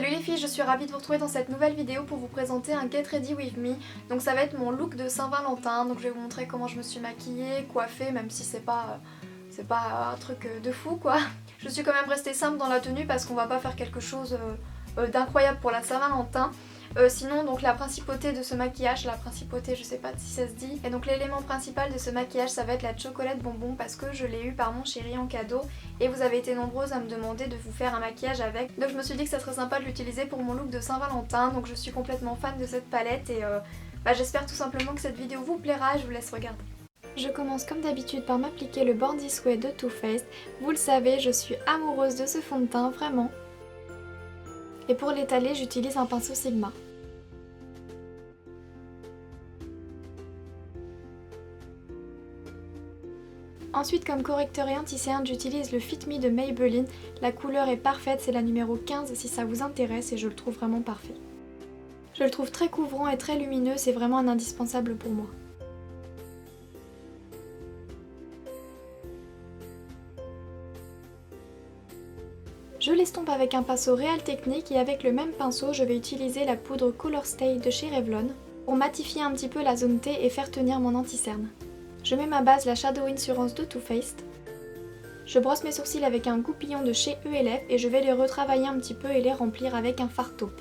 Salut les filles, je suis ravie de vous retrouver dans cette nouvelle vidéo pour vous présenter un Get Ready With Me. Donc ça va être mon look de Saint-Valentin, donc je vais vous montrer comment je me suis maquillée, coiffée, même si c'est pas un truc de fou quoi. Je suis quand même restée simple dans la tenue parce qu'on va pas faire quelque chose d'incroyable pour la Saint-Valentin. Sinon donc la principauté de ce maquillage, la principauté je sais pas si ça se dit, et donc l'élément principal de ce maquillage ça va être la chocolate bonbon parce que je l'ai eu par mon chéri en cadeau et vous avez été nombreuses à me demander de vous faire un maquillage avec. Donc je me suis dit que ça serait sympa de l'utiliser pour mon look de Saint-Valentin, donc je suis complètement fan de cette palette et j'espère tout simplement que cette vidéo vous plaira et je vous laisse regarder. Je commence comme d'habitude par m'appliquer le Born This Way de Too Faced. Vous le savez, je suis amoureuse de ce fond de teint, vraiment. Et pour l'étaler, j'utilise un pinceau Sigma. Ensuite, comme correcteur et anti-cerne, j'utilise le Fit Me de Maybelline. La couleur est parfaite, c'est la numéro 15 si ça vous intéresse et je le trouve vraiment parfait. Je le trouve très couvrant et très lumineux, c'est vraiment un indispensable pour moi. Je l'estompe avec un pinceau Real Technique et avec le même pinceau, je vais utiliser la poudre Color Stay de chez Revlon pour matifier un petit peu la zone T et faire tenir mon anti-cerne. Je mets ma base, la Shadow Insurance de Too Faced. Je brosse mes sourcils avec un goupillon de chez ELF et je vais les retravailler un petit peu et les remplir avec un fard taupe.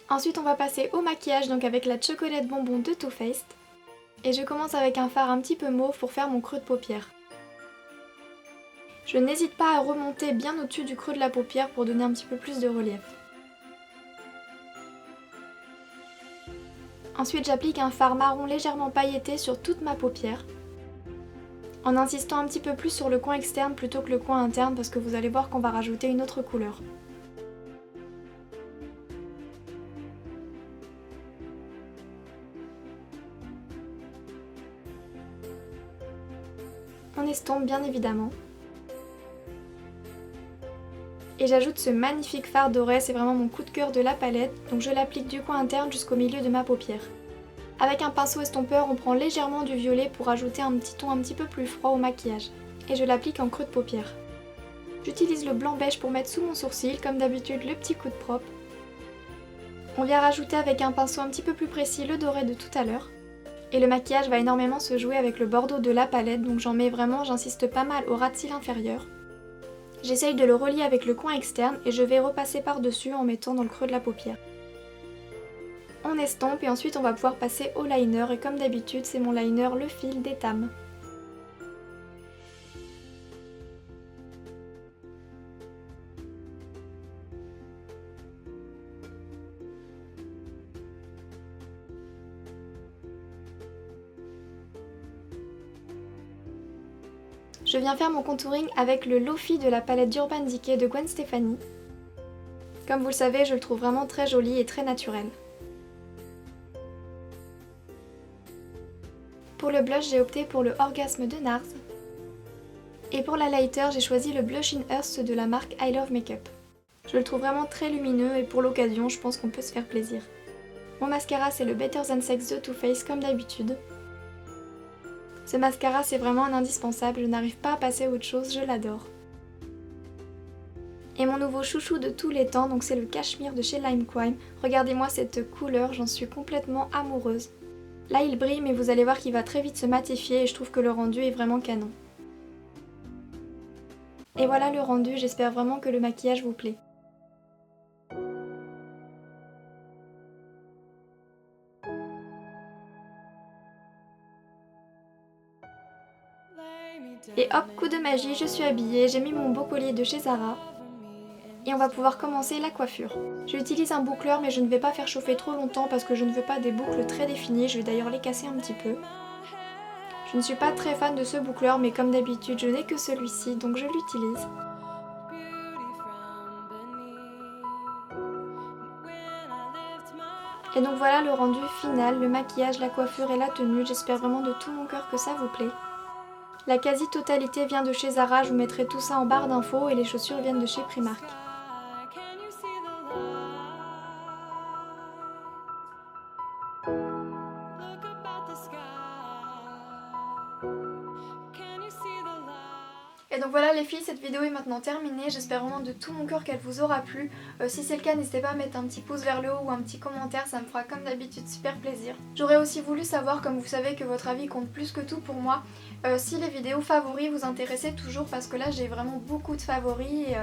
Ensuite on va passer au maquillage, donc avec la chocolate bonbon de Too Faced. Et je commence avec un fard un petit peu mauve pour faire mon creux de paupière. Je n'hésite pas à remonter bien au-dessus du creux de la paupière pour donner un petit peu plus de relief. Ensuite j'applique un fard marron légèrement pailleté sur toute ma paupière, en insistant un petit peu plus sur le coin externe plutôt que le coin interne parce que vous allez voir qu'on va rajouter une autre couleur. On estompe bien évidemment. Et j'ajoute ce magnifique fard doré, c'est vraiment mon coup de cœur de la palette, donc je l'applique du coin interne jusqu'au milieu de ma paupière. Avec un pinceau estompeur, on prend légèrement du violet pour ajouter un petit ton un petit peu plus froid au maquillage. Et je l'applique en creux de paupière. J'utilise le blanc beige pour mettre sous mon sourcil, comme d'habitude le petit coup de propre. On vient rajouter avec un pinceau un petit peu plus précis le doré de tout à l'heure. Et le maquillage va énormément se jouer avec le bordeaux de la palette, donc j'en mets vraiment, j'insiste pas mal au ras de cils inférieur. J'essaye de le relier avec le coin externe et je vais repasser par-dessus en mettant dans le creux de la paupière. On estompe et ensuite on va pouvoir passer au liner et comme d'habitude c'est mon liner le fil d'Etam. Je viens faire mon contouring avec le Lofi de la palette d'Urban Decay de Gwen Stefani. Comme vous le savez, je le trouve vraiment très joli et très naturel. Pour le blush, j'ai opté pour le Orgasme de NARS. Et pour la lighter, j'ai choisi le Blush in Earth de la marque I Love Makeup. Je le trouve vraiment très lumineux et pour l'occasion, je pense qu'on peut se faire plaisir. Mon mascara, c'est le Better Than Sex de Too Faced comme d'habitude. Ce mascara c'est vraiment un indispensable, je n'arrive pas à passer à autre chose, je l'adore. Et mon nouveau chouchou de tous les temps, donc c'est le Cashmere de chez Lime Crime. Regardez-moi cette couleur, j'en suis complètement amoureuse. Là il brille mais vous allez voir qu'il va très vite se matifier et je trouve que le rendu est vraiment canon. Et voilà le rendu, j'espère vraiment que le maquillage vous plaît. Et hop, coup de magie, je suis habillée, j'ai mis mon beau collier de chez Zara. Et on va pouvoir commencer la coiffure. J'utilise un boucleur mais je ne vais pas faire chauffer trop longtemps parce que je ne veux pas des boucles très définies, je vais d'ailleurs les casser un petit peu. Je ne suis pas très fan de ce boucleur mais comme d'habitude je n'ai que celui-ci donc je l'utilise. Et donc voilà le rendu final, le maquillage, la coiffure et la tenue, j'espère vraiment de tout mon cœur que ça vous plaît. La quasi-totalité vient de chez Zara, je vous mettrai tout ça en barre d'infos et les chaussures viennent de chez Primark. Et donc Donc voilà les filles, cette vidéo est maintenant terminée, j'espère vraiment de tout mon cœur qu'elle vous aura plu. Si c'est le cas, n'hésitez pas à mettre un petit pouce vers le haut ou un petit commentaire, ça me fera comme d'habitude super plaisir. J'aurais aussi voulu savoir, comme vous savez que votre avis compte plus que tout pour moi, si les vidéos favoris vous intéressaient toujours, parce que là j'ai vraiment beaucoup de favoris et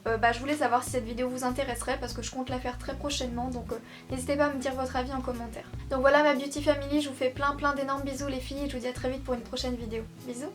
je voulais savoir si cette vidéo vous intéresserait parce que je compte la faire très prochainement, donc n'hésitez pas à me dire votre avis en commentaire. Donc voilà ma beauty family, je vous fais plein d'énormes bisous les filles et je vous dis à très vite pour une prochaine vidéo. Bisous.